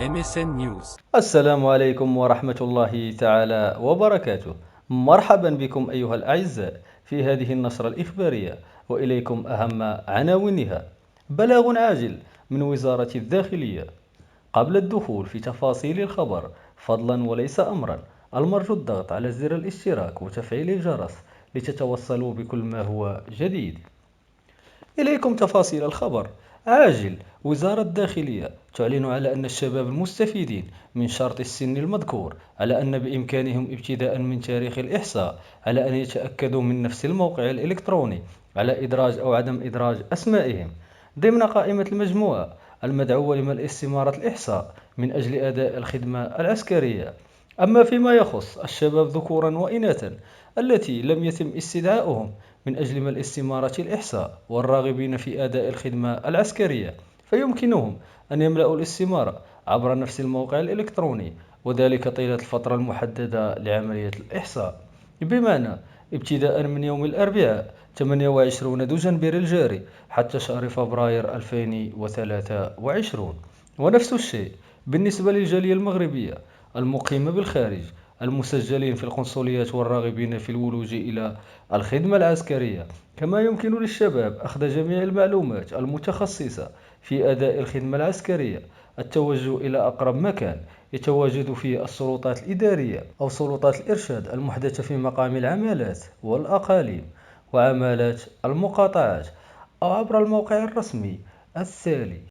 MSN News. السلام عليكم ورحمة الله تعالى وبركاته. مرحبا بكم أيها الأعزاء في هذه النشرة الإخبارية، وإليكم أهم عناوينها. بلاغ عاجل من وزارة الداخلية. قبل الدخول في تفاصيل الخبر، فضلا وليس أمرا، المرجو الضغط على زر الاشتراك وتفعيل الجرس لتتوصلوا بكل ما هو جديد. إليكم تفاصيل الخبر. عاجل. وزارة الداخلية تعلن على أن الشباب المستفيدين من شرط السن المذكور على أن بإمكانهم ابتداء من تاريخ الإحصاء على أن يتأكدوا من نفس الموقع الإلكتروني على إدراج أو عدم إدراج أسمائهم ضمن قائمة المجموعة المدعوة لملء استمارة الإحصاء من أجل أداء الخدمة العسكرية. أما فيما يخص الشباب ذكورا وإناثا التي لم يتم استدعاؤهم من أجل ملء استمارة الإحصاء والراغبين في أداء الخدمة العسكرية، فيمكنهم أن يملأوا الاستمارة عبر نفس الموقع الإلكتروني، وذلك طيلة الفترة المحددة لعملية الإحصاء، بمعنى ابتداء من يوم الأربعاء 28 دجنبر الجاري حتى شهر فبراير 2023. ونفس الشيء بالنسبة للجالية المغربية المقيمة بالخارج المسجلين في القنصليات والراغبين في الولوج إلى الخدمة العسكرية. كما يمكن للشباب أخذ جميع المعلومات المتخصصة في أداء الخدمة العسكرية، التوجه إلى أقرب مكان يتواجد فيه السلطات الإدارية أو سلطات الإرشاد المحدثة في مقام العمالات والأقاليم وعمالات المقاطعات، أو عبر الموقع الرسمي التالي.